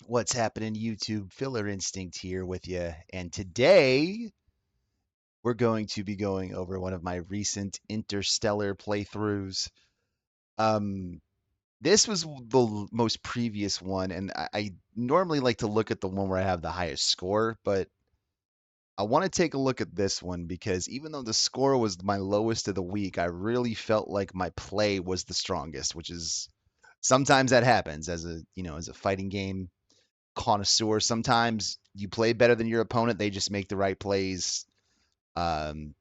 What's happening, YouTube? Filler Instinct here with you. And today we're going to be going over one of my recent Interstellar playthroughs. Um, this was the most previous one, and I normally like to look at the one where I have the highest score, but I want to take a look at this one because even though the score was my lowest of the week, I really felt like my play was the strongest, which is sometimes that happens as a fighting game connoisseur. Sometimes you play better than your opponent. They just make the right plays um,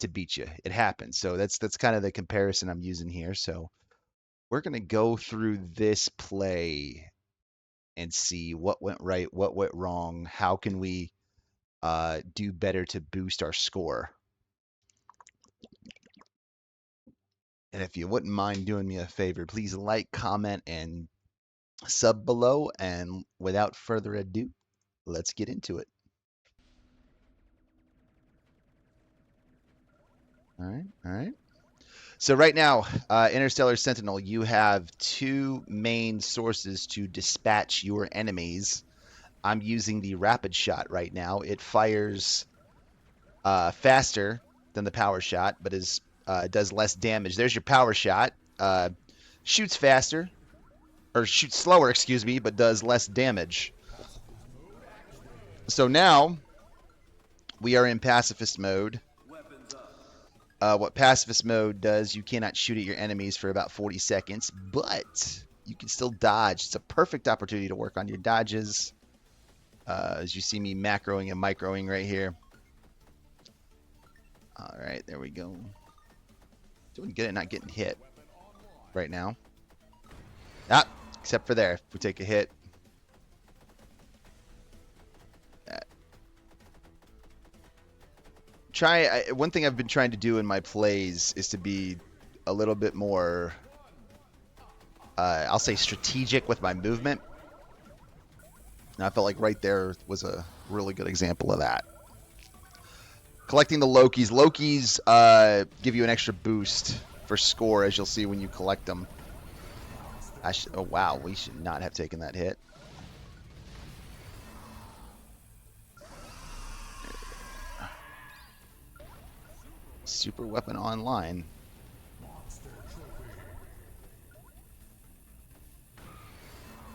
to beat you. It happens. So that's kind of the comparison I'm using here. So we're gonna go through this play and see what went right, what went wrong, how can we do better to boost our score. And if you wouldn't mind doing me a favor, please like, comment, and sub below. And without further ado, let's get into it. All right, all right. So right now, Interstellar Sentinel, you have two main sources to dispatch your enemies. I'm using the rapid shot right now. It fires faster than the power shot, but does less damage. There's your power shot. Shoots faster, or shoots slower, excuse me, but does less damage. So now we are in pacifist mode. What pacifist mode does, you cannot shoot at your enemies for about 40 seconds, but you can still dodge. It's a perfect opportunity to work on your dodges. As you see me macroing and microing right here. All right, there we go. Doing good at not getting hit right now. Ah, except for there. If we take a hit. One thing I've been trying to do in my plays is to be a little bit more, I'll say, strategic with my movement. And I felt like right there was a really good example of that. Collecting the Lokis. Lokis give you an extra boost for score, as you'll see when you collect them. Oh, wow. We should not have taken that hit. Super weapon online.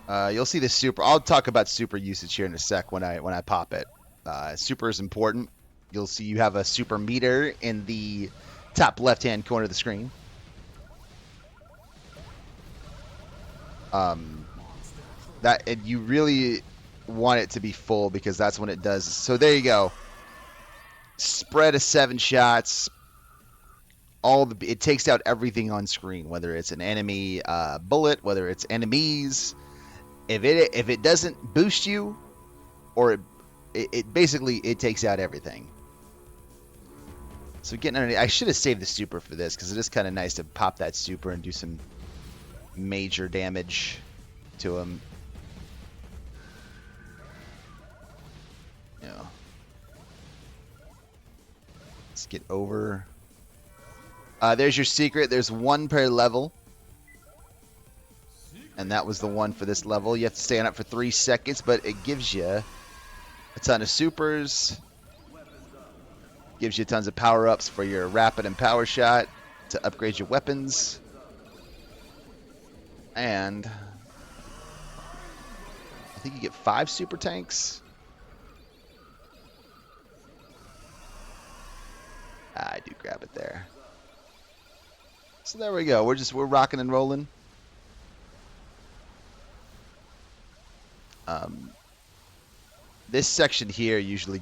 You'll see the super. I'll talk about super usage here in a sec when I pop it. Super is important. You'll see you have a super meter in the top left-hand corner of the screen. And you really want it to be full because that's when it does. So there you go. Spread of 7 shots. It takes out everything on screen, whether it's an enemy bullet, whether it's enemies. If it doesn't boost you, or it basically takes out everything. So getting underneath, I should have saved the super for this because it is kind of nice to pop that super and do some major damage to him. Let's get over. There's your secret. There's one per level. And that was the one for this level. You have to stay on it for 3 seconds, but it gives you a ton of supers. Gives you tons of power-ups for your rapid and power shot to upgrade your weapons. And I think you get 5 super tanks. I do grab it there. So there we go. We're rocking and rolling. This section here usually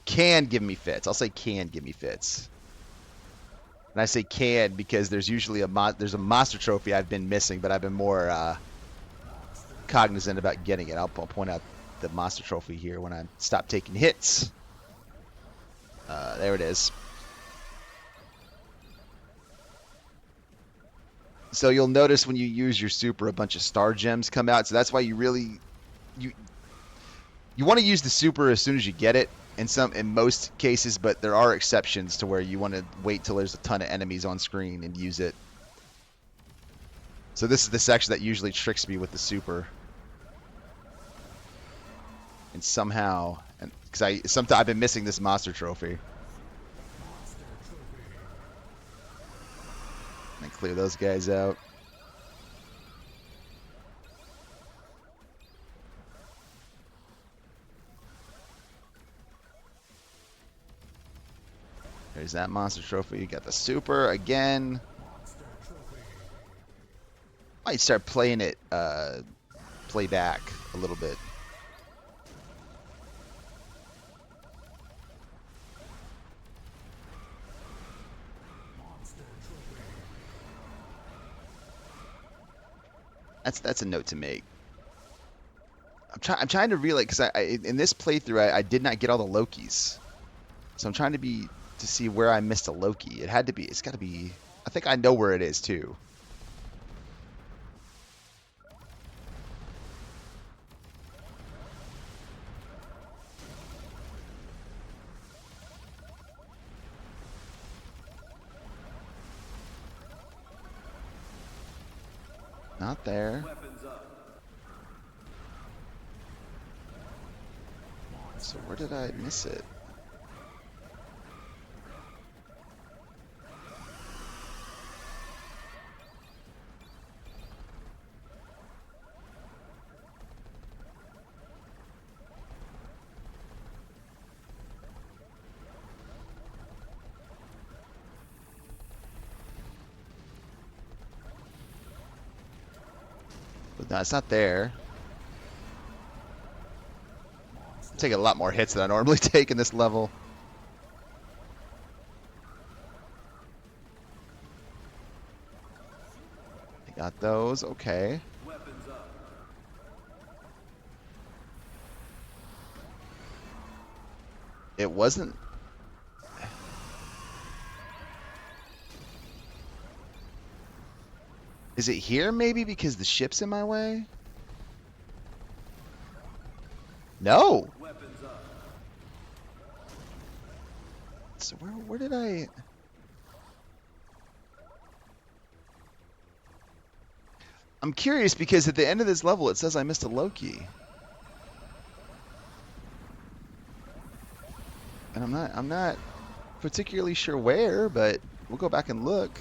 can give me fits. I'll say can give me fits. And I say can because there's usually there's a monster trophy I've been missing, but I've been more cognizant about getting it. I'll point out the monster trophy here when I stop taking hits. There it is. So you'll notice when you use your super, a bunch of star gems come out. So that's why you want to use the super as soon as you get it in most cases, but there are exceptions to where you want to wait till there's a ton of enemies on screen and use it. So this is the section that usually tricks me with the super. and somehow, and because I've been missing this monster trophy. And clear those guys out. There's that monster trophy. You got the super again. Might start playing it, play back a little bit. That's a note to make. I'm trying to realize because in this playthrough I did not get all the Lokis, so I'm trying to see where I missed a Loki. It had to be. It's got to be. I think I know where it is too. Not there. So where did I miss it? But no, it's not there. I'm taking a lot more hits than I normally take in this level. I got those. Okay. It wasn't. Is it here maybe because the ship's in my way? No. So where did I? I'm curious because at the end of this level it says I missed a Loki. And I'm not particularly sure where, but we'll go back and look.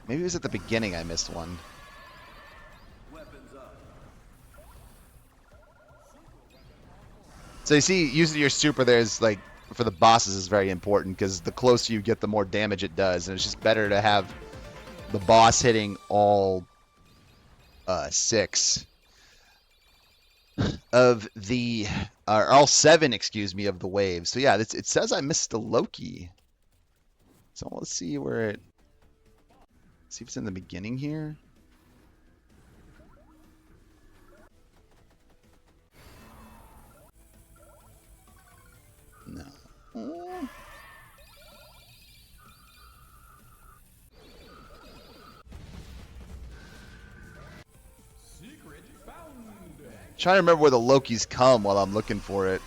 Maybe it was at the beginning I missed one. So you see, using your super there is like for the bosses is very important because the closer you get, the more damage it does, and it's just better to have the boss hitting all 6 of the, or all 7, excuse me, of the waves. So yeah, it says I missed a Loki. So let's see where it. See if it's in the beginning here. No. Trying to remember where the Lokis come while I'm looking for it.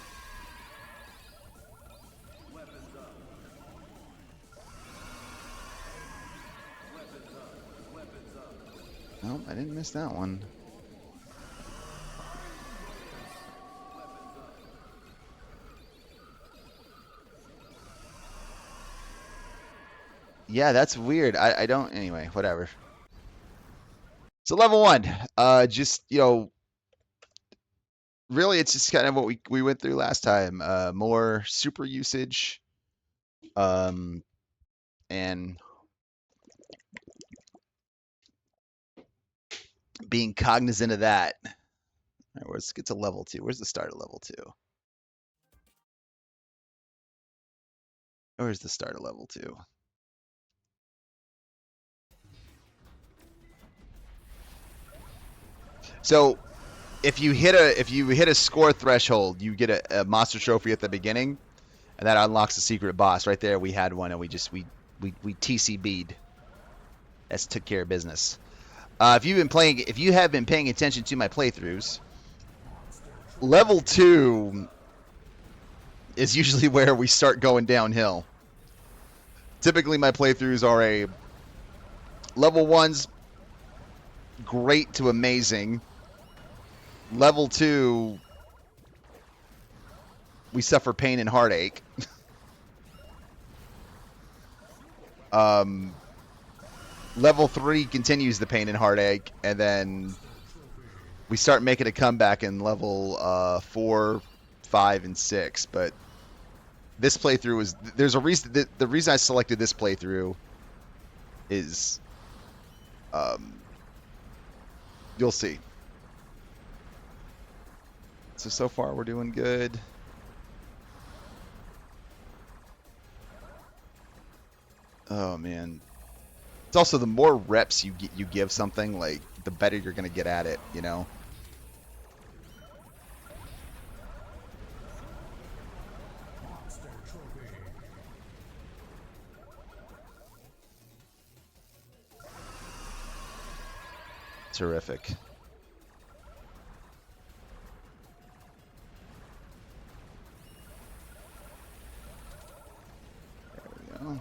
Nope, I didn't miss that one. Yeah, that's weird. I don't. Anyway, whatever. So level 1, just really, it's just kind of what we went through last time. More super usage, and being cognizant of that. All right, let's get to level 2. Where's the start of level 2? Where's the start of level 2? So if you hit a score threshold, you get a monster trophy at the beginning, and that unlocks a secret boss. Right there, we had one, and we TCB'd. That's took care of business. If you have been paying attention to my playthroughs, level 2 is usually where we start going downhill. Typically, my playthroughs are a level 1's great to amazing. Level 2, we suffer pain and heartache. um, Level 3 continues the pain and heartache, and then we start making a comeback in level 4, 5, and 6. But this playthrough is there's a reason. The reason I selected this playthrough is you'll see. So far we're doing good. Oh man, it's also the more reps you give something, like the better you're gonna get at it. You know. Terrific. There we go.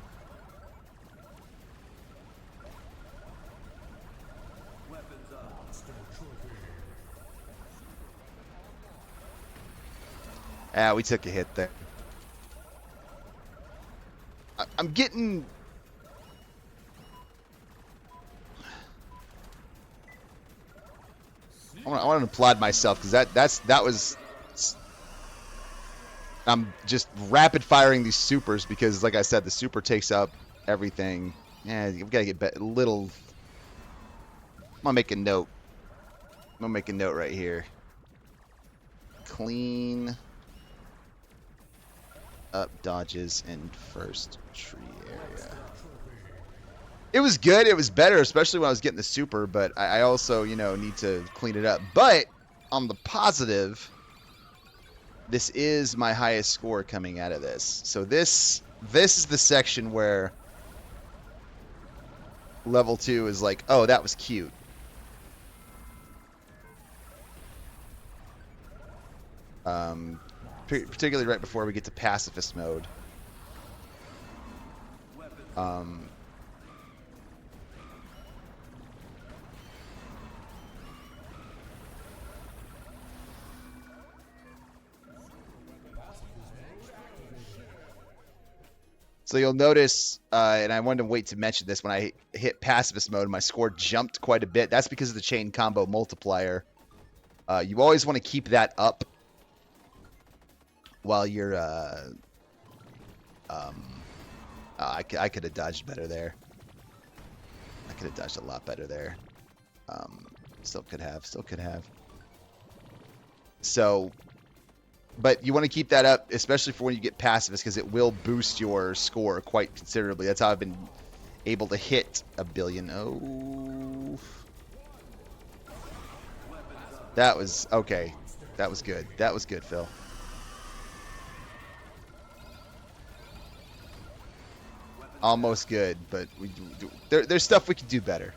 Ah, we took a hit there. I'm getting. I want to applaud myself because that was. I'm just rapid firing these supers because, like I said, the super takes up everything. Yeah, you've got to get a little. I'm gonna make a note. I'm gonna make a note right here. Clean up dodges in first tree area. It was good. It was better, especially when I was getting the super. But I also, need to clean it up. But on the positive, this is my highest score coming out of this. So this is the section where level 2 is like, oh, that was cute. Particularly right before we get to pacifist mode. So you'll notice, and I wanted to wait to mention this, when I hit pacifist mode, my score jumped quite a bit. That's because of the chain combo multiplier. You always want to keep that up while you're... I could have dodged better there. I could have dodged a lot better there. Still could have. So... But you want to keep that up, especially for when you get pacifist, because it will boost your score quite considerably. That's how I've been able to hit a billion. Oh. That was okay. That was good. That was good, Phil. Almost good, but there's stuff we can do better.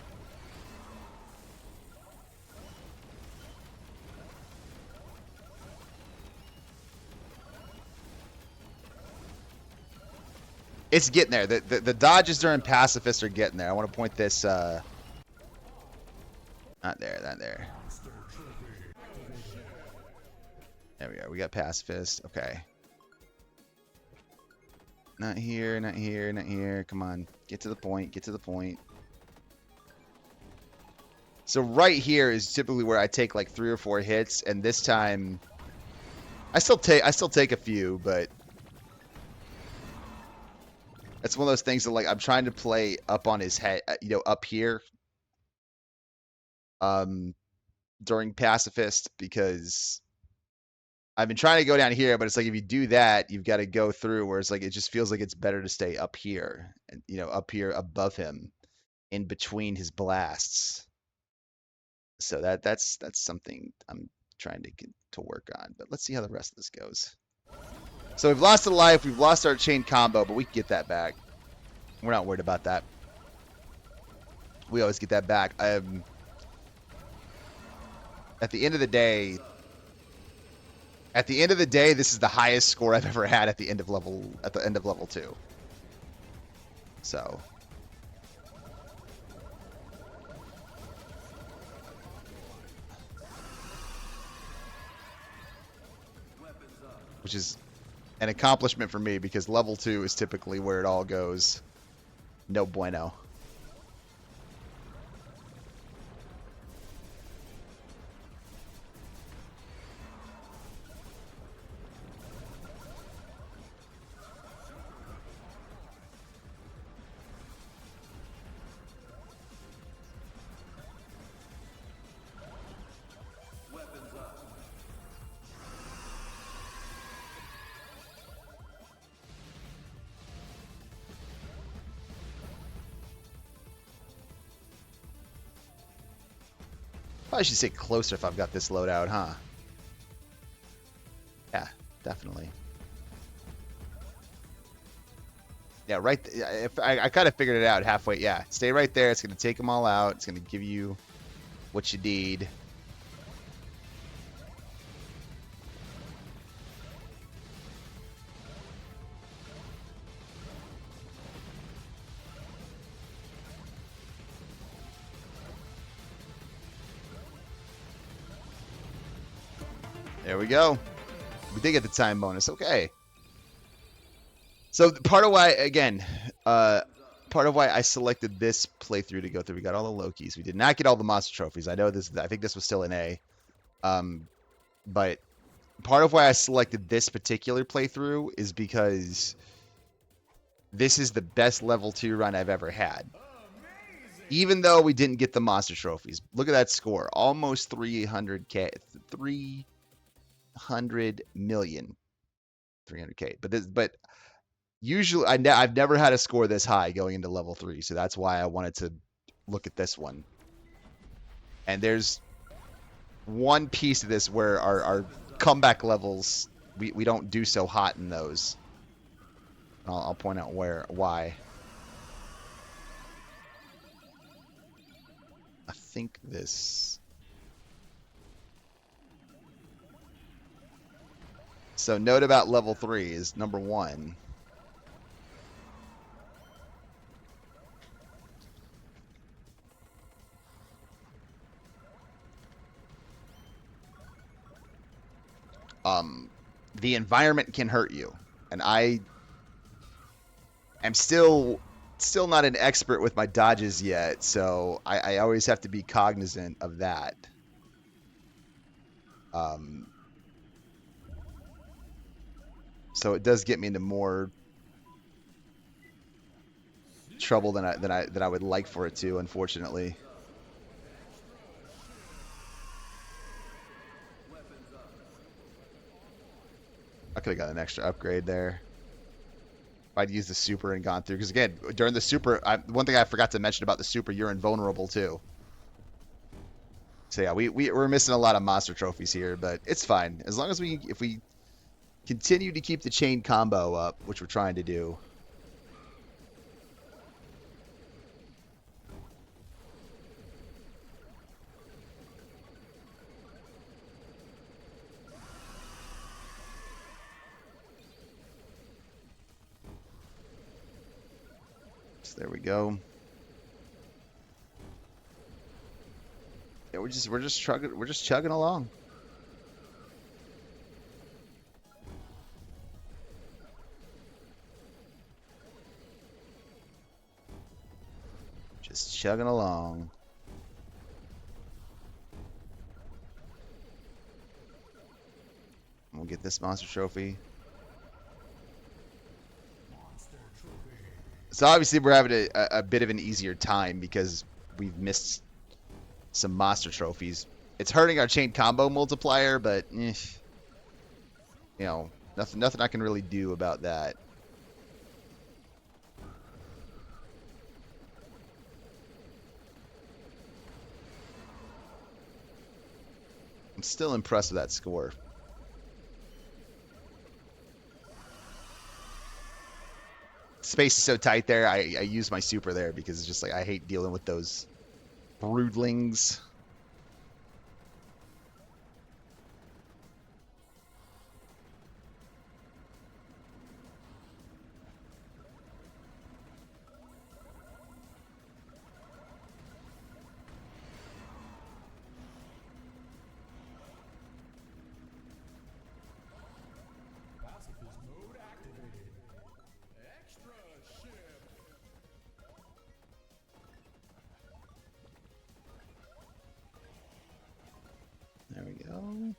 It's getting there. The dodges during pacifist are getting there. I want to point this. Not there. Not there. There we are. We got pacifist. Okay. Not here. Not here. Not here. Come on. Get to the point. Get to the point. So right here is typically where I take like 3 or 4 hits, and this time I still take a few, but it's one of those things that, like, I'm trying to play up on his head, up here, during pacifist, because I've been trying to go down here, but it's like if you do that, you've got to go through, where it's like it just feels like it's better to stay up here, and up here above him, in between his blasts. So that's something I'm trying to get to work on. But let's see how the rest of this goes. So we've lost a life, we've lost our chain combo, but we can get that back. We're not worried about that. We always get that back. At the end of the day, this is the highest score I've ever had at the end of level 2. So which is an accomplishment for me because level 2 is typically where it all goes. No bueno. Probably should say closer if I've got this loadout, huh? Yeah, definitely. Yeah, right. If I kind of figured it out halfway. Yeah, stay right there. It's going to take them all out. It's going to give you what you need. There we go. We did get the time bonus. Okay. So part of why, again, part of why I selected this playthrough to go through, we got all the Lokis. We did not get all the monster trophies. I know this. I think this was still an A. But part of why I selected this particular playthrough is because this is the best level 2 run I've ever had. Even though we didn't get the monster trophies. Look at that score. Almost 300K. 300 million. 300K. But usually I've never had a score this high going into level 3. So that's why I wanted to look at this one. And there's one piece of this where our comeback levels, we don't do so hot in those. I'll point out why. I think this. So note about level 3 is number 1. The environment can hurt you, and I am still not an expert with my dodges yet, so I always have to be cognizant of that. So it does get me into more trouble than I would like for it to, unfortunately. I could have got an extra upgrade there. If I'd used the super and gone through. Because again, during the super, one thing I forgot to mention about the super, you're invulnerable too. So yeah, we're missing a lot of monster trophies here, but it's fine. As long as if we continue to keep the chain combo up, which we're trying to do. So there we go. Yeah, we're just chugging along. Just chugging along. We'll get this monster trophy. So obviously we're having a bit of an easier time because we've missed some monster trophies. It's hurting our chain combo multiplier, but you know, nothing I can really do about that. I'm still impressed with that score. Space is so tight there. I use my super there because it's just like I hate dealing with those broodlings. we go.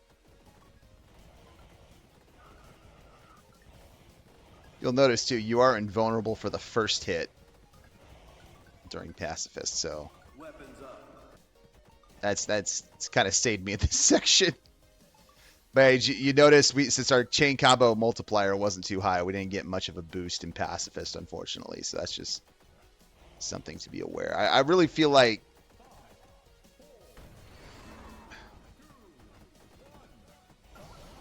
You'll notice too, you are invulnerable for the first hit during pacifist, so that's kind of saved me in this section. But you notice since our chain combo multiplier wasn't too high, we didn't get much of a boost in pacifist, unfortunately. So that's just something to be aware. I really feel like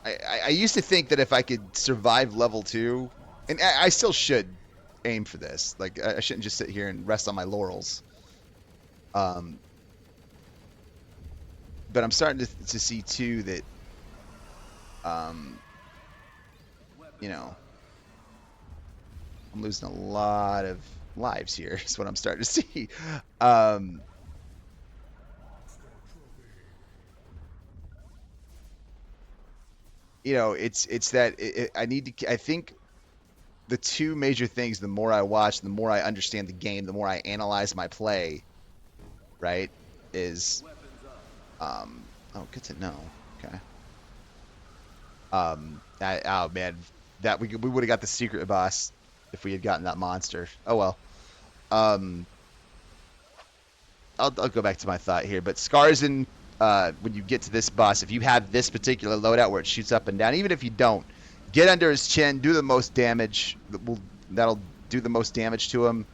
I used to think that if I could survive level 2, and I still should aim for this. Like I shouldn't just sit here and rest on my laurels. But I'm starting to see too that you know, I'm losing a lot of lives here. Is what I'm starting to see. You know, it's that I need to. I think the two major things: the more I watch, the more I understand the game, the more I analyze my play. Right? Is oh, good to know. Okay. Oh man, that we would have got the secret boss if we had gotten that monster. Oh well. Um, I'll go back to my thought here, but scars in when you get to this boss, if you have this particular loadout where it shoots up and down, even if you don't, get under his chin, do the most damage. That'll do the most damage to him.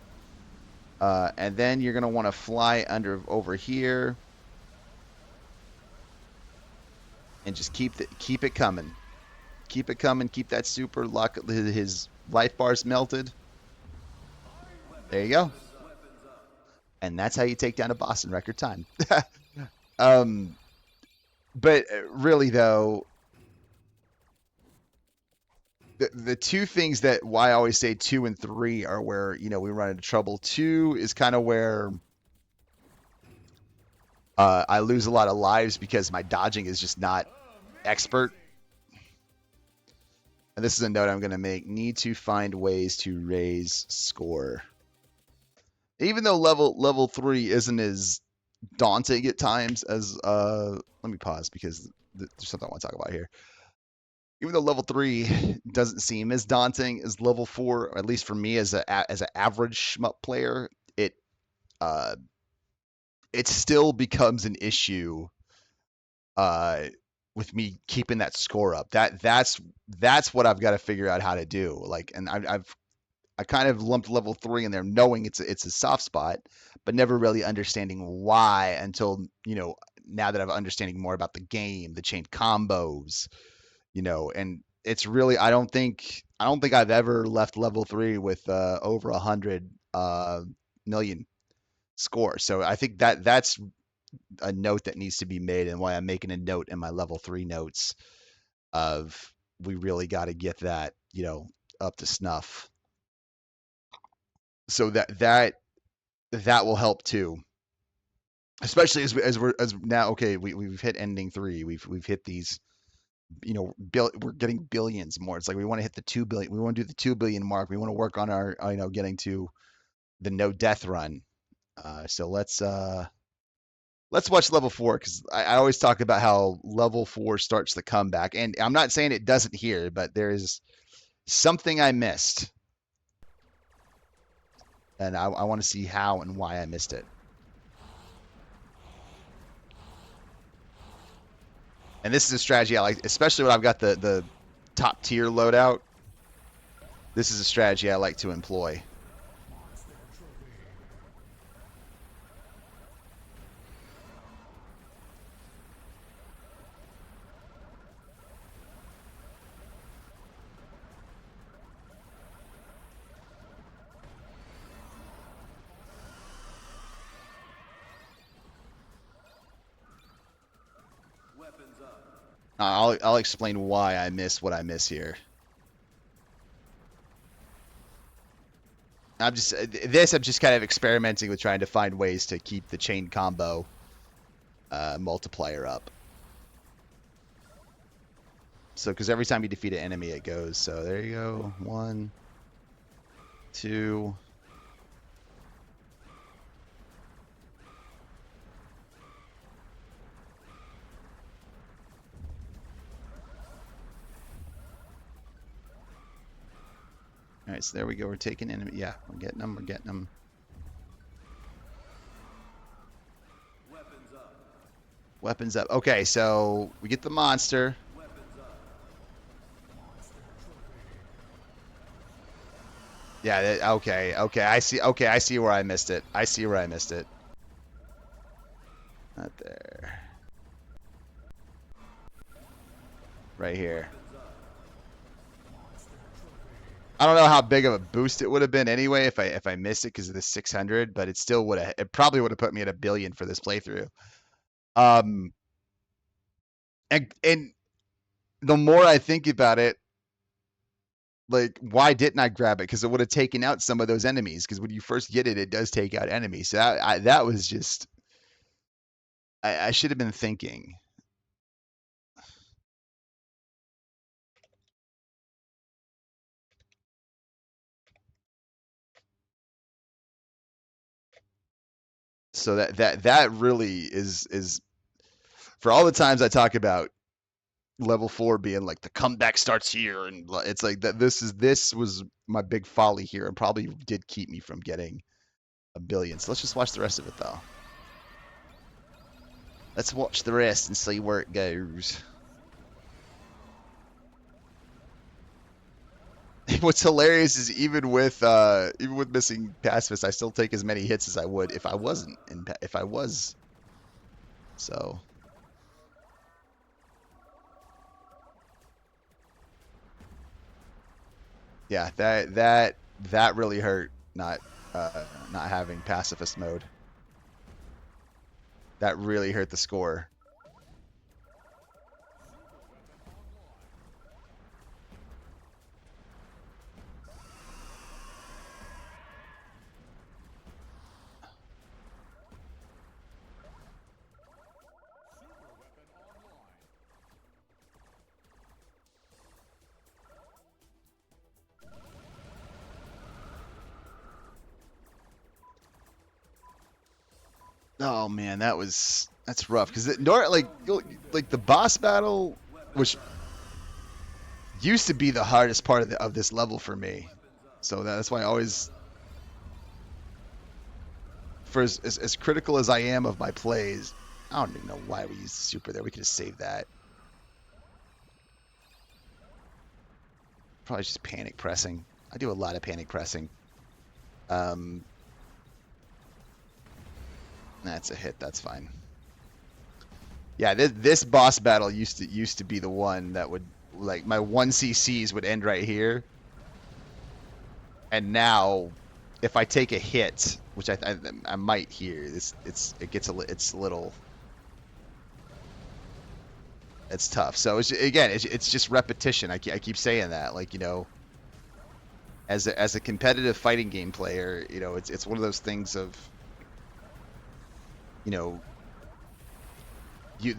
And then you're gonna want to fly over here and just keep it coming. Keep it coming. Keep that super lock. His life bars melted. There you go. And that's how you take down a boss in record time. um, but really though, the two things that why I always say 2 and 3 are where we run into trouble. 2 is kind of where I lose a lot of lives because my dodging is just not expert. And this is a note I'm going to make. Need to find ways to raise score. Even though level 3 isn't as daunting at times as let me pause because there's something I want to talk about here. Even though level 3 doesn't seem as daunting as level 4, or at least for me as an average shmup player, it still becomes an issue with me keeping that score up. That's what I've got to figure out how to do. Like, and I kind of lumped level 3 in there, knowing it's a soft spot, but never really understanding why until now that I'm understanding more about the game, the chain combos, and it's really I don't think I've ever left level 3 with over 100 million score. So I think that's a note that needs to be made, and why I'm making a note in my level 3 notes of we really got to get that up to snuff. So that will help too, especially as we're now okay. We've hit ending 3. We've hit these. We're getting billions more. It's like we want to hit the 2 billion. We want to do the 2 billion mark. We want to work on our getting to the no death run. So let's watch level 4, because I always talk about how level 4 starts the comeback, and I'm not saying it doesn't here, but there is something I missed, and I want to see how and why I missed it. And this is a strategy I like, especially when I've got the top tier loadout. This is a strategy I like to employ. I'll explain why I miss what I miss here. I'm just kind of experimenting with trying to find ways to keep the chain combo multiplier up. So, because every time you defeat an enemy, it goes. So there you go. 1, 2. All right, so there we go. We're taking enemy. Yeah, we're getting them. We're getting them. Weapons up. Okay, so we get the monster. Yeah, okay, okay. I see. Okay, I see where I missed it. I see where I missed it. Not there. Right here. I don't know how big of a boost it would have been anyway if I missed it because of the 600, but it still would have. It probably would have put me at 1 billion for this playthrough. Um, and the more I think about it, like, why didn't I grab it? Because it would have taken out some of those enemies. Because when you first get it, it does take out enemies. So that was just, I should have been thinking. So that really is for all the times I talk about level 4 being like the comeback starts here, and it's like that. This was my big folly here, and probably did keep me from getting 1 billion. So let's just watch the rest of it though. Let's watch the rest and see where it goes. What's hilarious is even with missing pacifists, I still take as many hits as I would if I wasn't if I was. So yeah, that really hurt not having pacifist mode. That really hurt the score. Oh man, that's rough because like the boss battle, which used to be the hardest part of this level for me. So that's why I always, for as critical as I am of my plays, I don't even know why we used the super there. We could have saved that. Probably just panic pressing. I do a lot of panic pressing. That's a hit. That's fine. Yeah, this boss battle used to be the one that would, like, my 1 CCs would end right here. And now, if I take a hit, which I might here, it's a little, it's tough. So it's just repetition. I keep saying that, like, as a competitive fighting game player, it's one of those things of, you know, we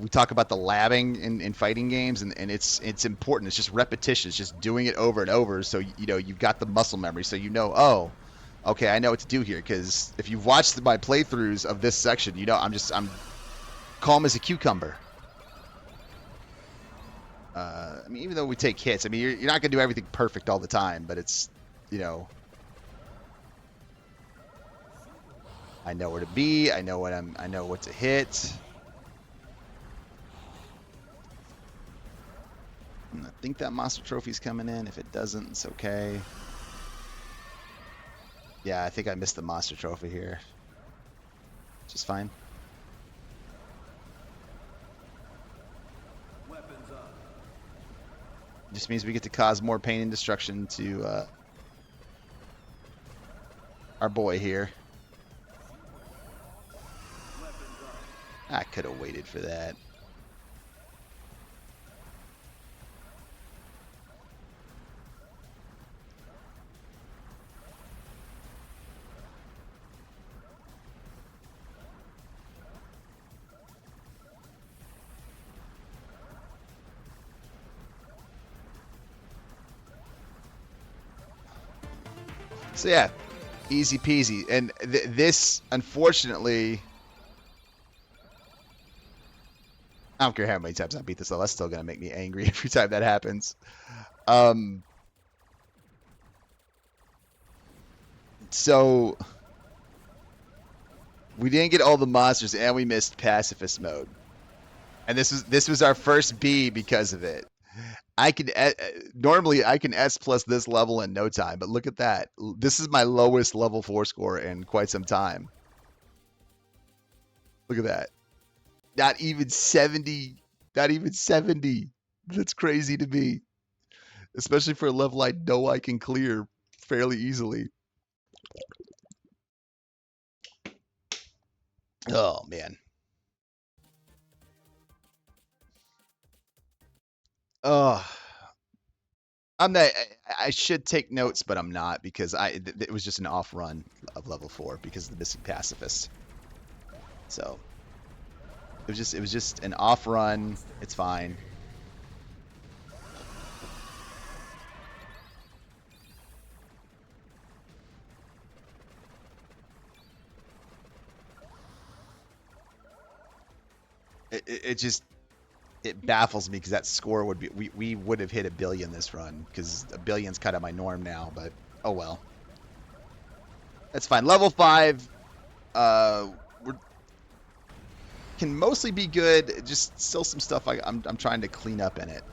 talk about the labbing in fighting games, and it's important. It's just repetition. It's just doing it over and over. So you've got the muscle memory. So oh, okay, I know what to do here. Because if you've watched my playthroughs of this section, I'm calm as a cucumber. I mean, even though we take hits, I mean, you're not gonna do everything perfect all the time, but it's, I know where to be. I know what to hit. I think that monster trophy's coming in. If it doesn't, it's okay. Yeah, I think I missed the monster trophy here. Which is fine. Just means we get to cause more pain and destruction to our boy here. I could have waited for that. So yeah, easy peasy. And this, unfortunately, I don't care how many times I beat this level, that's still gonna make me angry every time that happens. So we didn't get all the monsters, and we missed pacifist mode. And this was our first B because of it. I can normally I can S plus this level in no time, but look at that. This is my lowest level 4 score in quite some time. Look at that. Not even 70. Not even 70. That's crazy to me, especially for a level I know I can clear fairly easily. Oh man. Oh, I'm not. I should take notes, but I'm not because it was just an off run of level 4 because of the missing pacifist. So it was just an off run. It's fine. It just it baffles me because that score would be we would have hit a billion this run because a billion's kind of my norm now. But oh well, that's fine. Level 5, we can mostly be good. Just still some stuff I'm trying to clean up in it.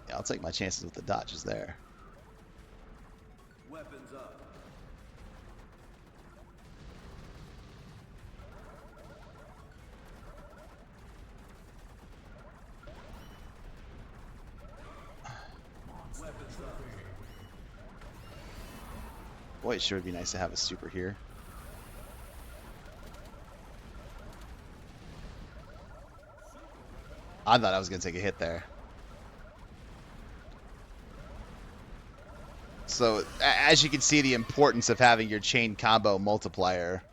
Yeah, I'll take my chances with the dodges there. Weapons up. Weapons up. Boy, it sure would be nice to have a super here. I thought I was going to take a hit there. So, as you can see, the importance of having your chain combo multiplier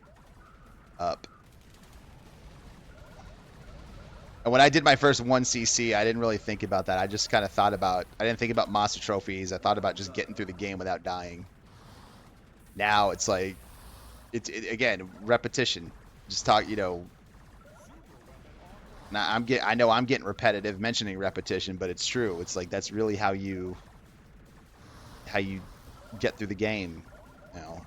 up. And when I did my first 1cc, I didn't really think about that. I just kind of thought about, I didn't think about monster trophies. I thought about just getting through the game without dying. Now it's like, again, repetition. Just talk, you know. Now I know I'm getting repetitive mentioning repetition, but it's true. It's like that's really how you get through the game, you know.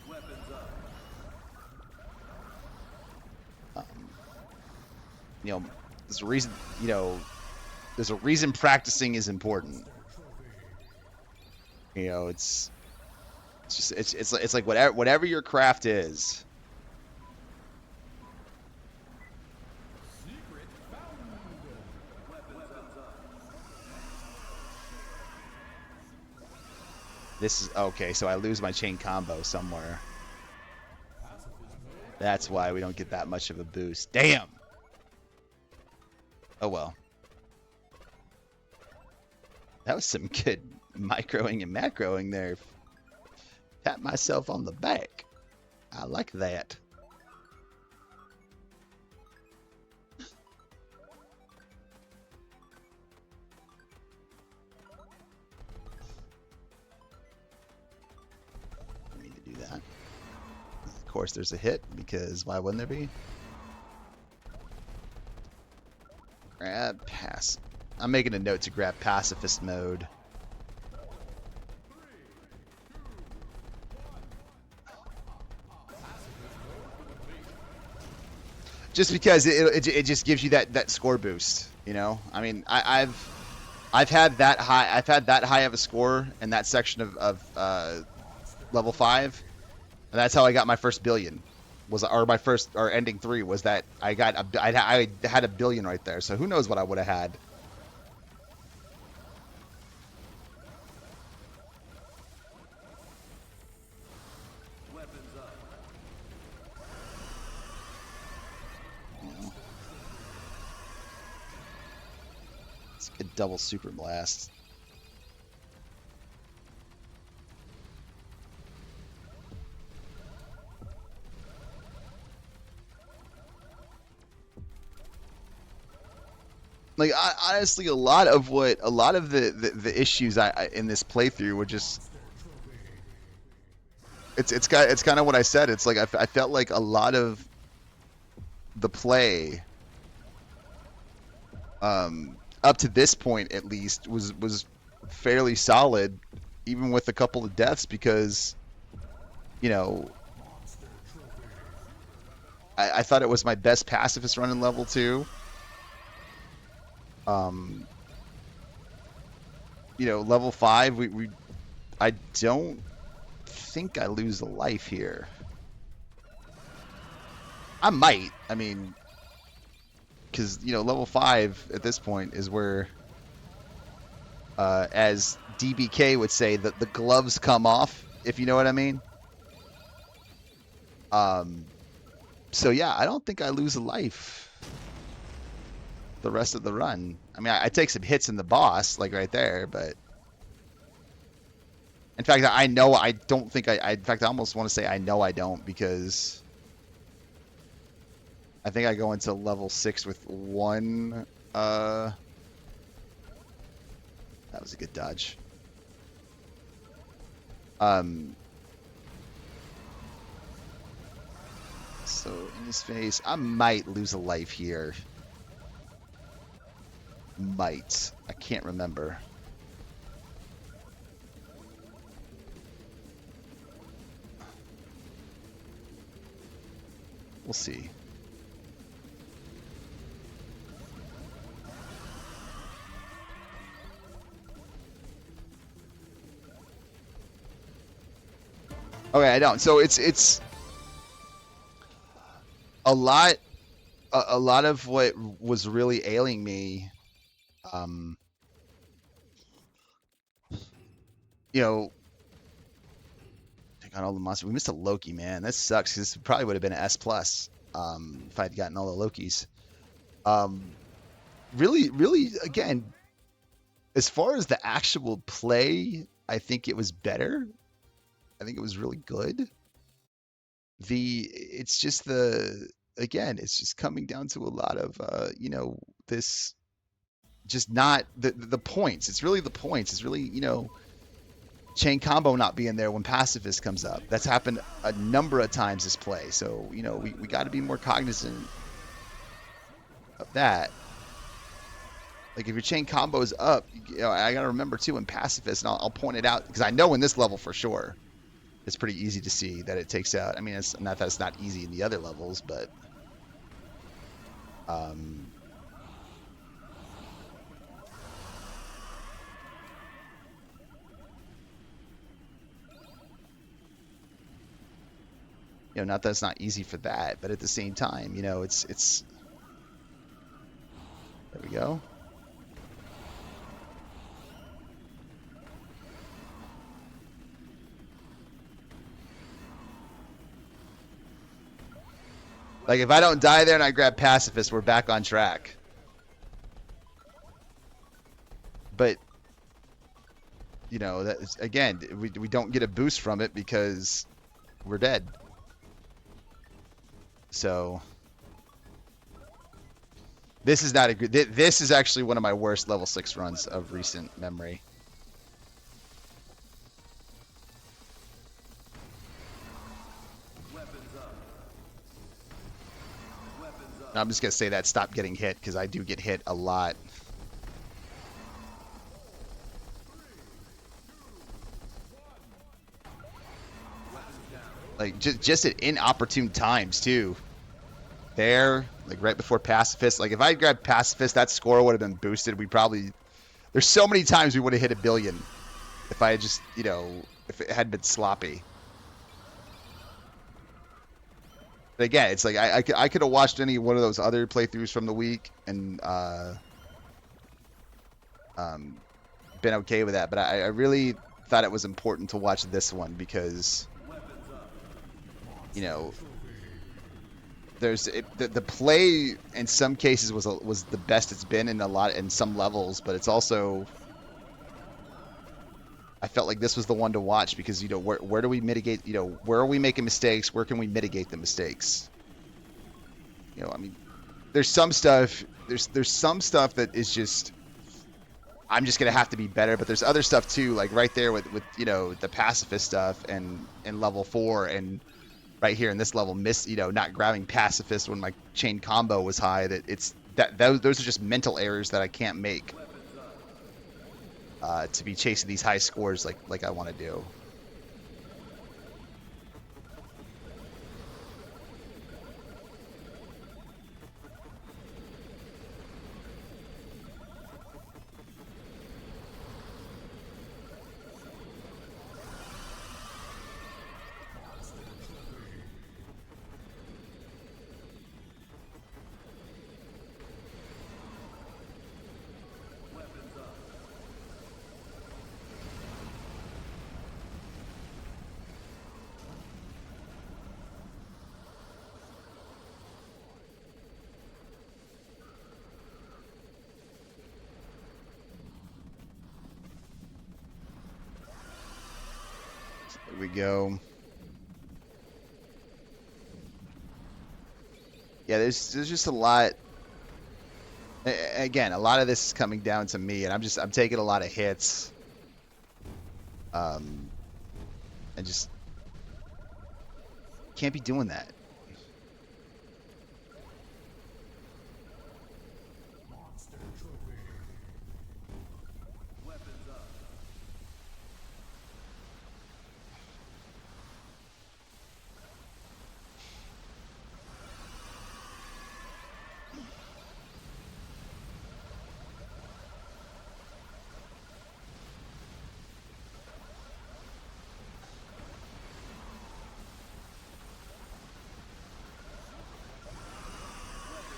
Weapons up. You know, there's a reason. You know, there's a reason practicing is important. You know, it's just it's like whatever your craft is. This is okay, so I lose my chain combo somewhere. That's why we don't get that much of a boost. Damn! Oh well. That was some good microing and macroing there. Pat myself on the back. I like that. Of course there's a hit, because why wouldn't there be? Grab pass. I'm making a note to grab pacifist mode. Just because it just gives you that score boost, you know. I mean, I've had that high of a score in that section of level 5. And that's how I got my first billion, or my first, or ending 3 was that I had a billion right there. So who knows what I would have had. Weapons up. It's a double super blast. Like honestly, a lot of the issues I in this playthrough were just it's kind of what I said. It's like I felt like a lot of the play, up to this point at least, was fairly solid, even with a couple of deaths, because you know I thought it was my best pacifist run in level two. Um, level five, we I don't think I lose a life here. I might. I mean, because level five at this point is where, as DBK would say, that the gloves come off, if you know what I mean. Um, so yeah, I don't think I lose a life the rest of the run. I mean, I take some hits in the boss, like right there, but in fact, I know I don't think in fact, I almost want to say I know I don't, because I think I go into level 6 with one. That was a good dodge. Um, so in his face, I might lose a life here. Might. I can't remember. We'll see. Okay, I don't. So it's a lot a lot of what was really ailing me, um you know take on all the monsters. We missed a Loki, man. That sucks, because this probably would have been an S plus, if I'd gotten all the Lokis. um really, again, as far as the actual play, I think it was better. I think it was really good. It's just it's just coming down to a lot of, this, just not the points. It's really the points. It's really, chain combo not being there when pacifist comes up. That's happened a number of times this play. So, we got to be more cognizant of that. Like, if your chain combo is up, I got to remember too in pacifist, and I'll point it out, because I know in this level for sure, it's pretty easy to see that it takes out. I mean, it's not that it's not easy in the other levels, but um, not that it's not easy for that, but at the same time, it's there we go. Like, if I don't die there and I grab pacifist, we're back on track. But that is, again, we don't get a boost from it because we're dead. So this is not a good. This is actually one of my worst level 6 runs of recent memory. Weapons up. Weapons up. I'm just gonna say that, stop getting hit, because I do get hit a lot. Like, just at inopportune times too. There, like right before pacifist. Like, if I grabbed pacifist, that score would have been boosted. We probably, there's so many times we would have hit 1,000,000,000 if I had just, if it had been sloppy. But again, it's like I could have watched any one of those other playthroughs from the week and been okay with that. But I really thought it was important to watch this one, because you know the play in some cases was the best it's been in some levels, but it's also, I felt like this was the one to watch, because where do we mitigate, where are we making mistakes, where can we mitigate the mistakes. I mean, there's some stuff that is just I'm just gonna have to be better. But there's other stuff too, like right there with the pacifist stuff and in level 4 and right here in this level, not grabbing pacifist when my chain combo was high. Those are just mental errors that I can't make Weapons up. to be chasing these high scores like I want to do. Weapons up. There we go. Yeah, there's just a lot. Again, a lot of this is coming down to me, and I'm taking a lot of hits, um, and just can't be doing that. Weapons up.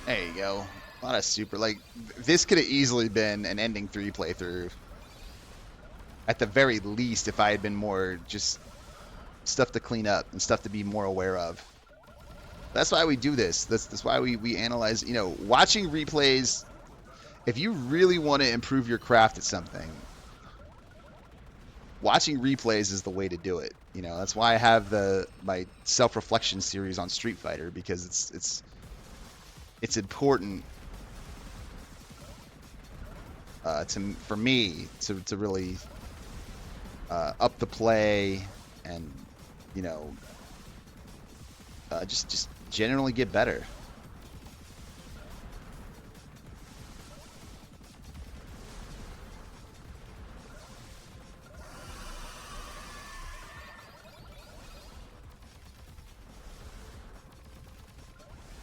There you go. A lot of super. This could have easily been an ending 3 playthrough. At the very least, if I had been more just stuff to clean up and stuff to be more aware of. That's why we do this. That's why we analyze. Watching replays. If you really want to improve your craft at something, watching replays is the way to do it. That's why I have my self-reflection series on Street Fighter, because it's important for me to really up the play and you know just generally get better.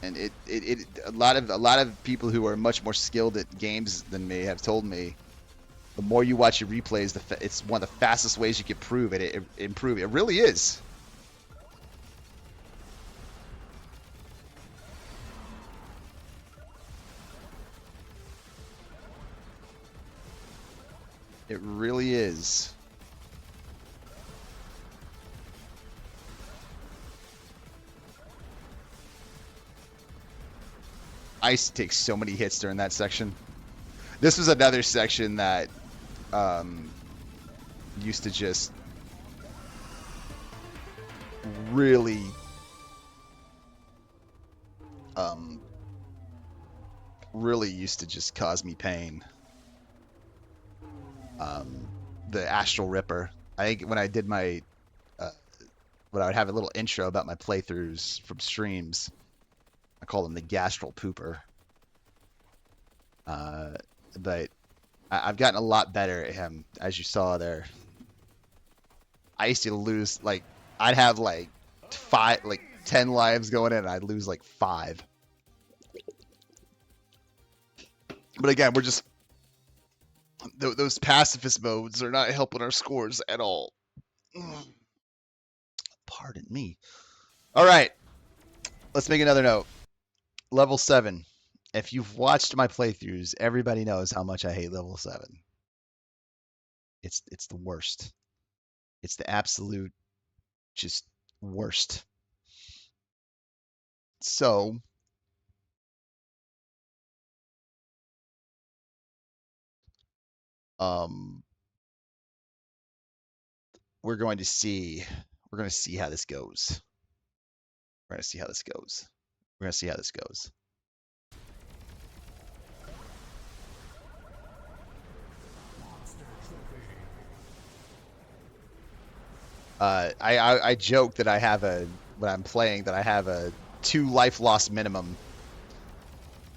And a lot of people who are much more skilled at games than me have told me the more you watch your replays, it's one of the fastest ways you can prove it. It improve. It really is. It really is. I used to take so many hits during that section. This was another section that um, used to just really um, really used to just cause me pain. Um, the Astral Ripper. I think when I did uh, when I would have a little intro about my playthroughs from streams, I call them the Gastral Pooper. Uh, but I've gotten a lot better at him, as you saw there. I used to lose I'd have five, 10 lives going in, and I'd lose five. But again, we're just those pacifist modes are not helping our scores at all. Pardon me. All right, let's make another note. Level 7. If you've watched my playthroughs, everybody knows how much I hate level 7. It's the worst. It's the absolute just worst. So, um we're going to see how this goes. We're going to see how this goes. We're going to see how this goes. I joke that I have a when I'm playing that I have a 2 life loss minimum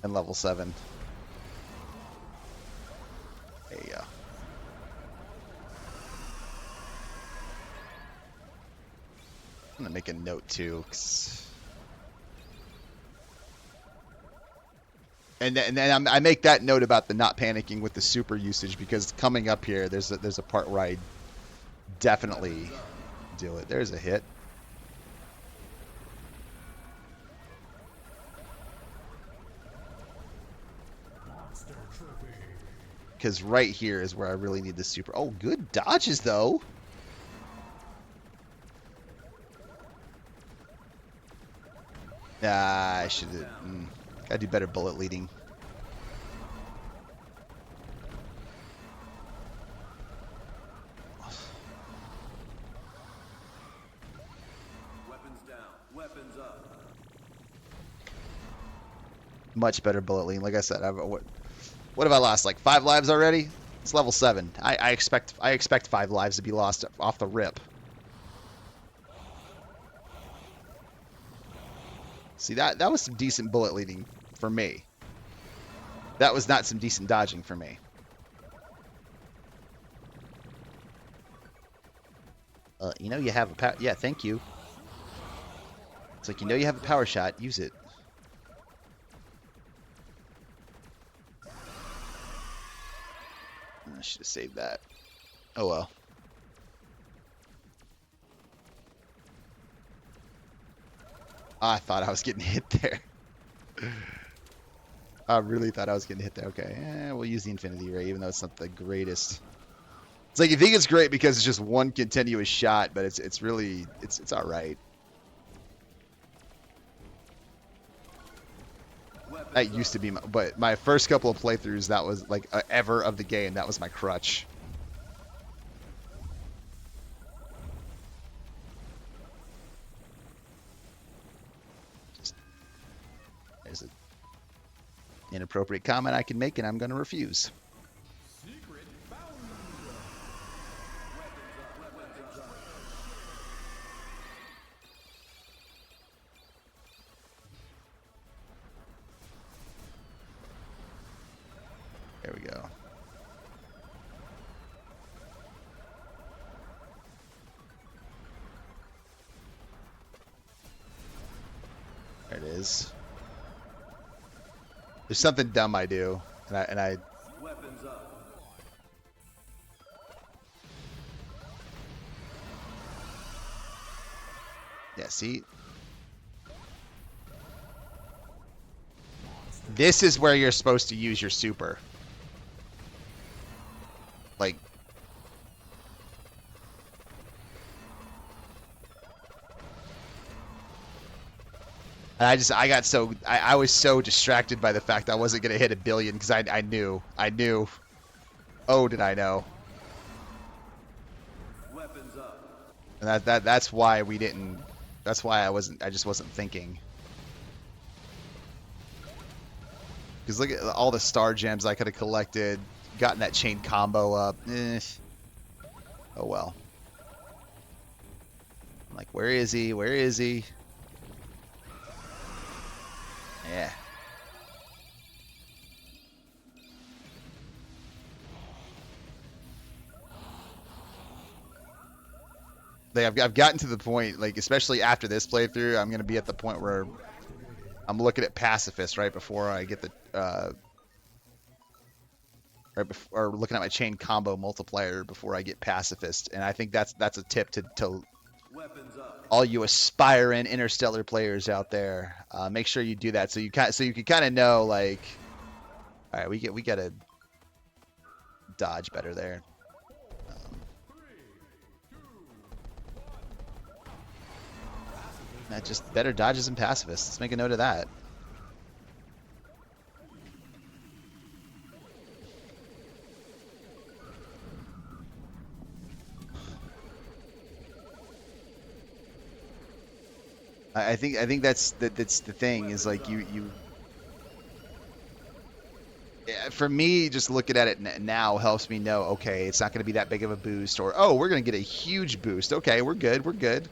in level 7. There you go. I'm gonna make a note too, and then I make that note about the not panicking with the super usage because coming up here, there's a part where I definitely Weapons up. do it. There's a hit. Because right here is where I really need the super. Oh, good dodges though. I should have. Gotta do better bullet leading. Weapons down. Weapons up. Much better bullet leading. Like I said, what have I lost? Like 5 lives already? It's level 7. I expect 5 lives to be lost off the rip. See that was some decent bullet leading for me. That was not some decent dodging for me. You know you have a power. Yeah, thank you. It's like you know you have a power shot. Use it. I should have saved that. Oh well. I thought I was getting hit there. I really thought I was getting hit there. Okay, we'll use the Infinity Ray, even though it's not the greatest. It's like you think it's great because it's just one continuous shot, but it's really it's all right. That used to be but my first couple of playthroughs, that was like ever of the game. That was my crutch. Just, there's an inappropriate comment I can make, and I'm going to refuse. There we go. There it is. There's something dumb I do, and I Weapons up. yeah, see? This is where you're supposed to use your super. Like, and I was so distracted by the fact I wasn't going to hit 1 billion because I knew. Oh, did I know? Weapons up. And that's why we didn't, that's why I just wasn't thinking. Because look at all the star gems I could have collected, gotten that chain combo up. Oh well. I'm like, where is he? Where is he? Yeah. Like I've gotten to the point, like especially after this playthrough, I'm gonna be at the point where I'm looking at pacifist right before I get the right before, or looking at my chain combo multiplier before I get pacifist, and I think that's a tip to Weapons up. all you aspiring interstellar players out there. Make sure you do that so you can kind of know like, all right, we gotta dodge better there. Not just better dodges and pacifists. Let's make a note of that. I think that's the thing is like you For me, just looking at it now helps me know, okay, it's not going to be that big of a boost, or oh, we're going to get a huge boost. Okay, we're good, we're good.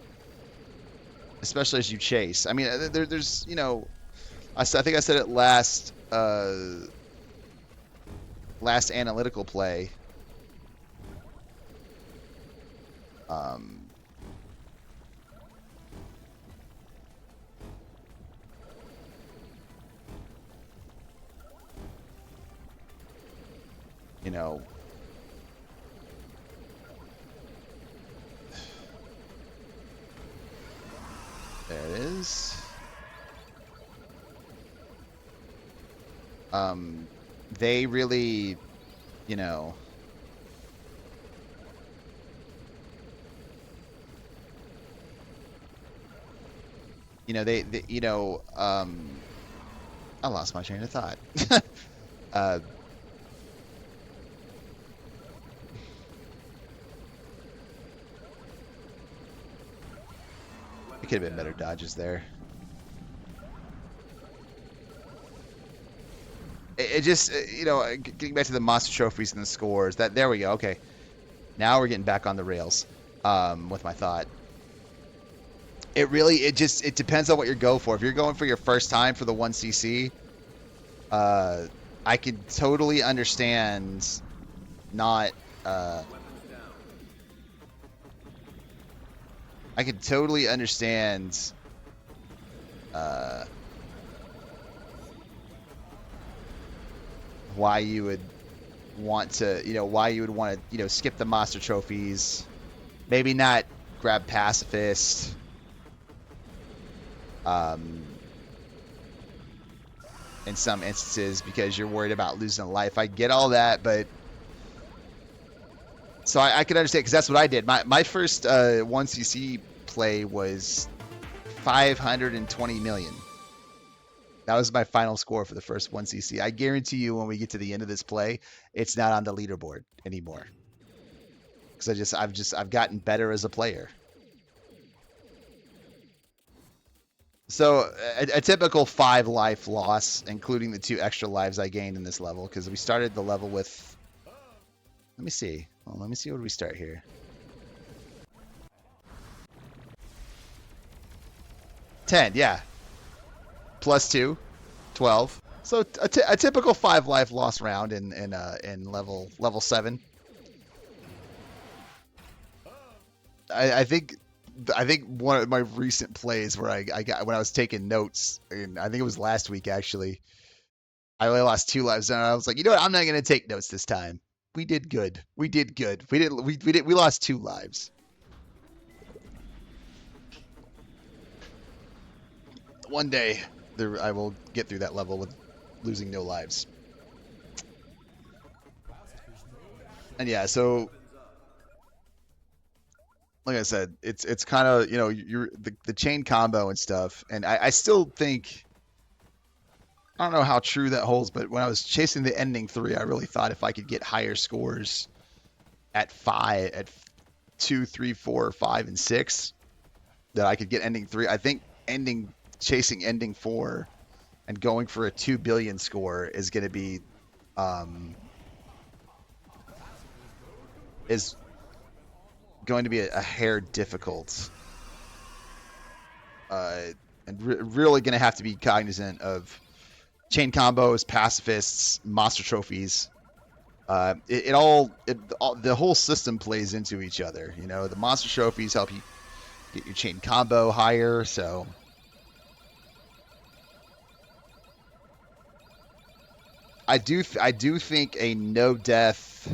Especially as you chase. I mean, there's I think I said it last analytical play. Um, you know, there it is. They really, you know, they I lost my train of thought. uh, it could Weapons have been better down. dodges there. It just, getting back to the monster trophies and the scores. That there we go. Okay, now we're getting back on the rails. With my thought, it depends on what you're going for. If you're going for your first time for the 1cc, uh, I could totally understand not. Weapons down. I could totally understand. Uh, why you would want to, why you would want to, skip the monster trophies. Maybe not grab pacifist. Um, in some instances because you're worried about losing a life. I get all that, but so I can understand because that's what I did. My first 1cc play was 520 million. That was my final score for the first 1cc. I guarantee you, when we get to the end of this play, it's not on the leaderboard anymore because I've gotten better as a player. So a typical 5 life loss, including the 2 extra lives I gained in this level, because we started the level with. Let me see. Well, let me see where we start here. 10, yeah. +2, 12. So a typical 5 life loss round in level 7. I think one of my recent plays where I got when I was taking notes, and I think it was last week actually. I only lost 2 lives, and I was like, you know what? I'm not gonna take notes this time. We did good. We did good. We lost 2 lives. One day there I will get through that level with losing no lives. And yeah, so Weapons up. like I said, it's kind of you're the chain combo and stuff, and I still think I don't know how true that holds, but when I was chasing the ending 3, I really thought if I could get higher scores at 5, at 2, 3, 4, 5, and 6, that I could get ending 3. I think chasing ending 4 and going for a 2 billion score is going to be um, is going to be a hair difficult, uh, and really going to have to be cognizant of chain combos, pacifists, monster trophies. The whole system plays into each other. The monster trophies help you get your chain combo higher. So I do think a no death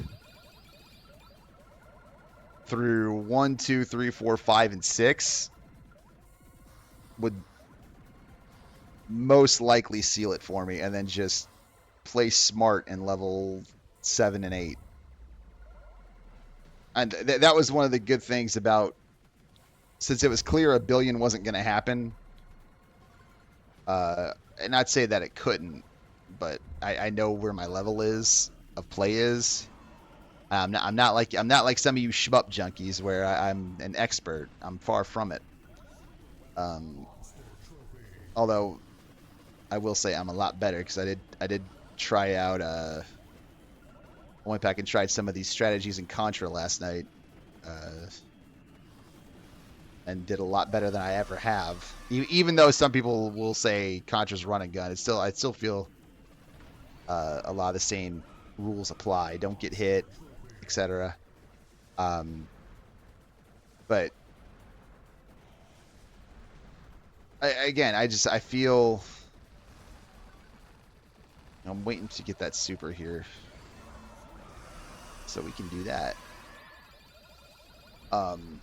through 1, 2, 3, 4, 5, and 6 would most likely seal it for me, and then just play smart in level 7 and 8. And that was one of the good things about, since it was clear a billion wasn't going to happen. And not say that it couldn't, but I know where my level is of play is. I'm not like some of you shmup junkies where I'm an expert. I'm far from it. Um, although I will say I'm a lot better because I did try out. I went back and tried some of these strategies in Contra last night, and did a lot better than I ever have. Even though some people will say Contra's run and gun, I still feel a lot of the same rules apply. Don't get hit, etc. Um, but again, I feel I'm waiting to get that super here so we can do that. Um,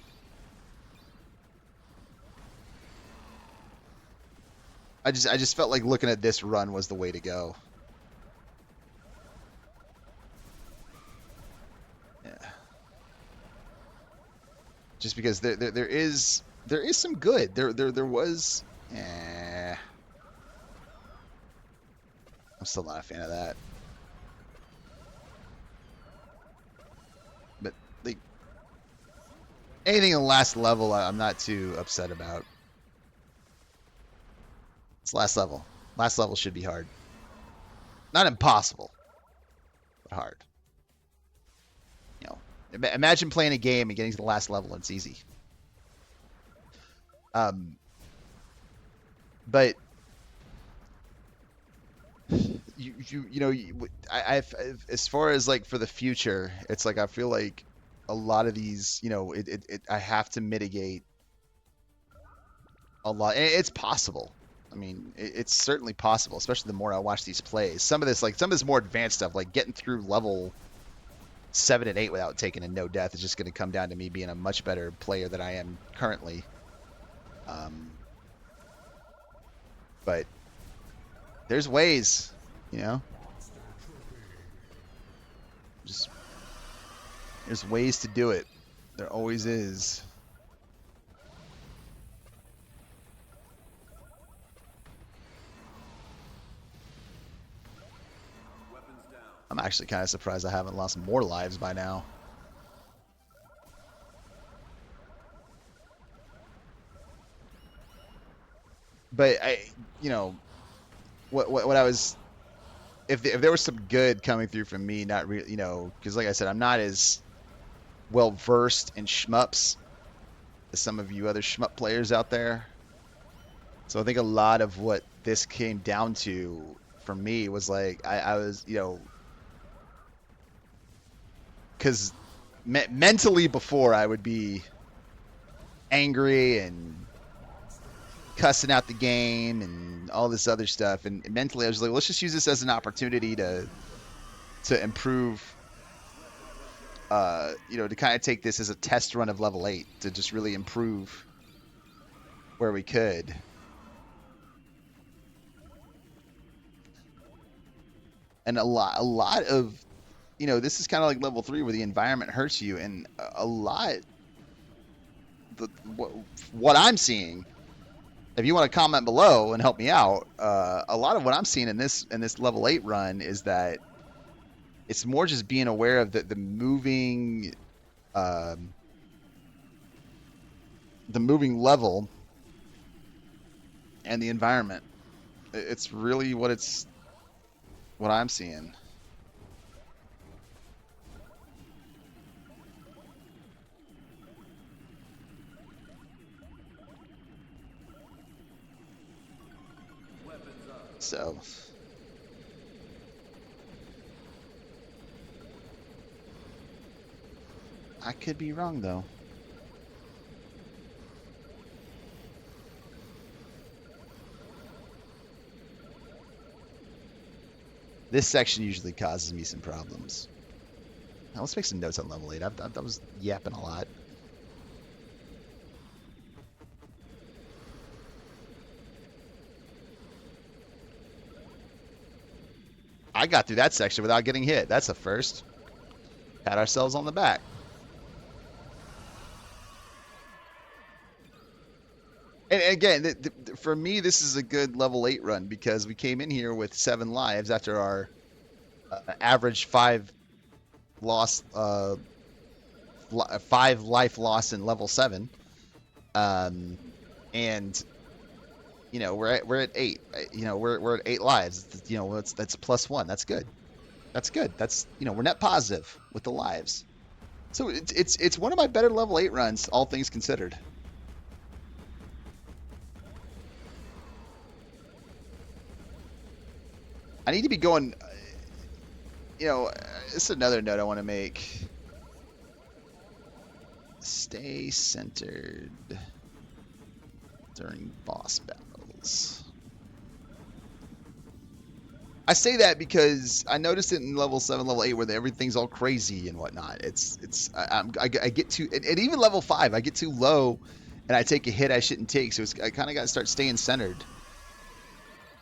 I just felt like looking at this run was the way to go. Yeah. Just because there is some good. There was I'm still not a fan of that. But like anything in the last level I'm not too upset about. It's last level. Last level should be hard. Not impossible, but hard. You know, imagine playing a game and getting to the last level and it's easy. But you know, as far as like for the future, it's like I feel like a lot of these, you know, I have to mitigate a lot. And it's possible. I mean, it's certainly possible, especially the more I watch these plays. Some of this more advanced stuff, like getting through level 7 and 8 without taking a no death, is just going to come down to me being a much better player than I am currently. But there's ways, you know. Just there's ways to do it. There always is. Weapons down. I'm actually kind of surprised I haven't lost more lives by now. But you know, what I was, if there was some good coming through from me, not really, you know, because like I said, I'm not as well versed in shmups as some of you other shmup players out there. So I think a lot of what this came down to for me was like I was, you know, because mentally before I would be angry and cussing out the game and all this other stuff, and mentally I was like, let's just use this as an opportunity to improve. You know, to kind of take this as a test run of level 8 to just really improve where we could. And a lot of, you know, this is kind of like level 3 where the environment hurts you, and a lot, what I'm seeing, if you want to comment below and help me out, a lot of what I'm seeing in this level 8 run is that it's more just being aware of the moving level and the environment. It's really what I'm seeing. Weapons up. So I could be wrong though. This section usually causes me some problems. Now let's make some notes on level 8. I was yapping a lot. I got through that section without getting hit. That's a first. Pat ourselves on the back. And again, for me, this is a good level 8 run because we came in here with 7 lives after our average 5 loss, 5 life loss in level 7. And we're at 8. We're at 8 lives. That's a +1. That's good. That's good. We're net positive with the lives. So it's one of my better level 8 runs, all things considered. I need to be going. This is another note I want to make. Stay centered during boss battles. I say that because I noticed it in level 7, level 8, where everything's all crazy and whatnot. I get too, and even level 5, I get too low, and I take a hit I shouldn't take. So I kind of got to start staying centered.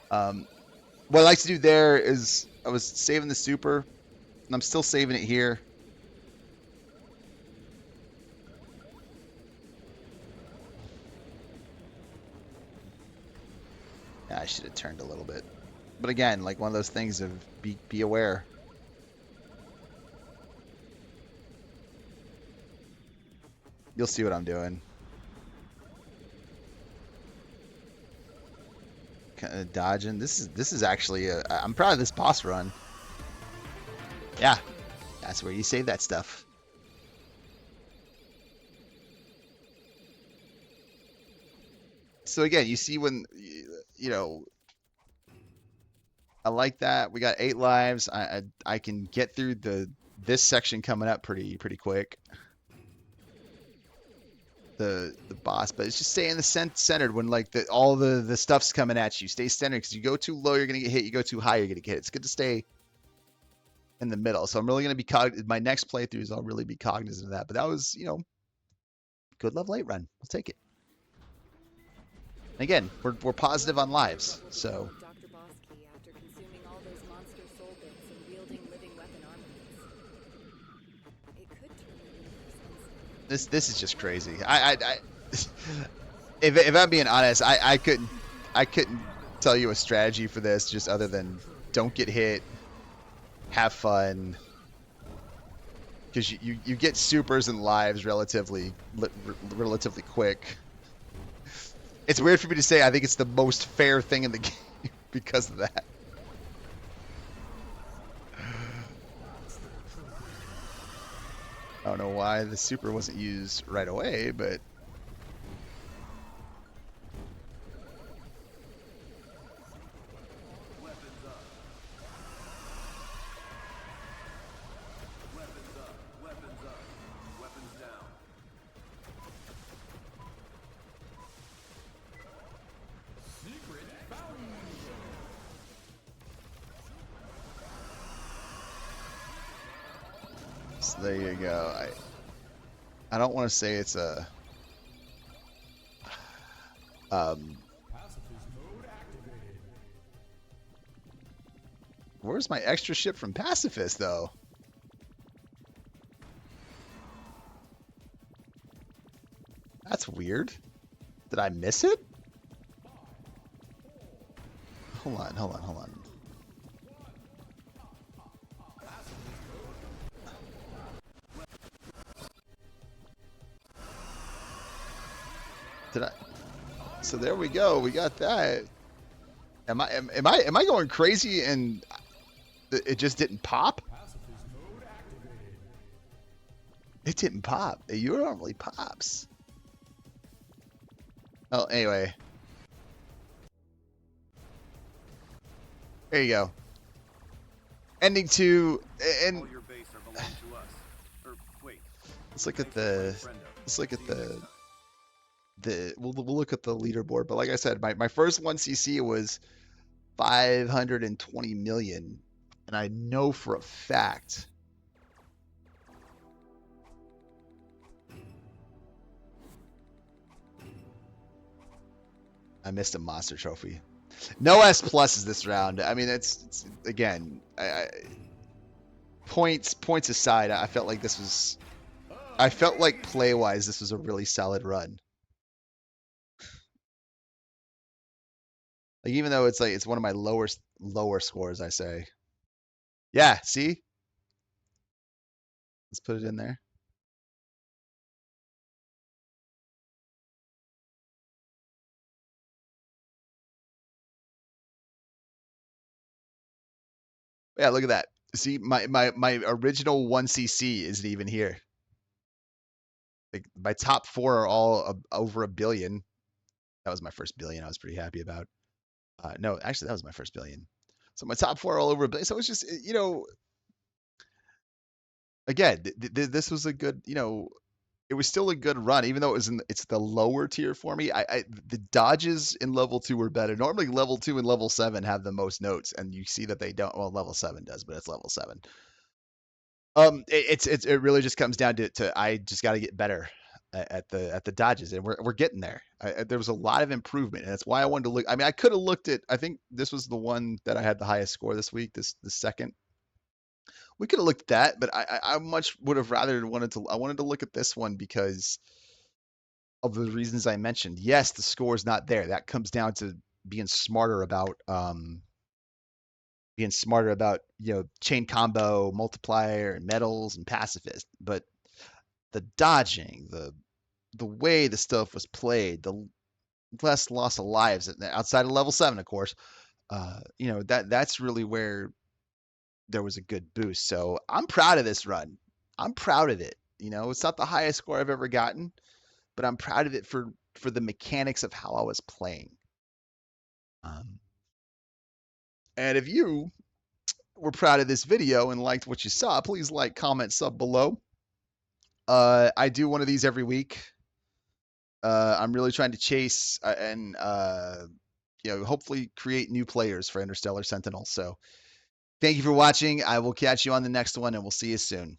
What I like to do there is I was saving the super, and I'm still saving it here. Yeah, I should have turned a little bit, but again, like one of those things of be aware. You'll see what I'm doing. Kind of dodging. This is actually I'm proud of this boss run. Yeah, that's where you save that stuff. So again, you see when you know I like that. We got 8 lives. I can get through this section coming up pretty quick. The boss, but it's just staying centered when like all the stuff's coming at you. Stay centered because you go too low, you're gonna get hit. You go too high, you're gonna get hit. It's good to stay in the middle. So I'm really gonna be my next playthroughs. I'll really be cognizant of that. But that was good level 8 run. I'll take it. And again, we're positive on lives, so. Dr. Bosky after consuming all those monster soul bits and wielding living weapon armaments. It could turn the universe inside. This is just crazy. If I'm being honest, I couldn't tell you a strategy for this just other than don't get hit, have fun, because you get supers and lives relatively quick. It's weird for me to say. I think it's the most fair thing in the game because of that. I don't know why the super wasn't used right away, but Weapons up. Weapons up. Weapons up. Weapons down. Secret bounty. so there you go. I don't want to say it's a um. Where's my extra ship from Pacifist though? That's weird. Did I miss it? Hold on. Did I? So there we go. We got that. Am I going crazy and it just didn't pop? It didn't pop. It normally pops. Oh, anyway. There you go. Ending 2, and All your base are belong to us. Or wait. let's look at Thanks for playing the friendo. let's look at See you next time. we'll look at the leaderboard. But like I said, my first 1cc was 520 million, and I know for a fact I missed a monster trophy. No S pluses this round. I mean, it's again, points aside, I felt like I felt like play wise, this was a really solid run. Like even though it's one of my lower scores, I say, yeah. See, let's put it in there. Yeah, look at that. See, my original 1cc isn't even here. Like, my top four are all over a billion. That was my first billion. I was pretty happy about. No, actually, that was my first billion. So my top four are all over a billion. So it's just, again, this was a good, it was still a good run, even though it's the lower tier for me. The dodges in level two were better. Normally, level two and level seven have the most notes, and you see that they don't. Well, level seven does, but it's level seven. It really just comes down to I just got to get better at the dodges, and we're getting there. There was a lot of improvement, and that's why I wanted to look. I mean, I could have looked at. I think this was the one that I had the highest score this week. This the second. We could have looked at that, but I much would have rather wanted to. I wanted to look at this one because of the reasons I mentioned. Yes, the score is not there. That comes down to being smarter about chain combo, multiplier, and metals and pacifist. But the dodging, the way the stuff was played, the less loss of lives outside of level seven, of course. That's really where there was a good boost. So I'm proud of this run. I'm proud of it. It's not the highest score I've ever gotten, but I'm proud of it for the mechanics of how I was playing. Um, and if you were proud of this video and liked what you saw, please like, comment, sub below. I do one of these every week. I'm really trying to chase and hopefully create new players for Interstellar Sentinel. So thank you for watching. I will catch you on the next one, and we'll see you soon.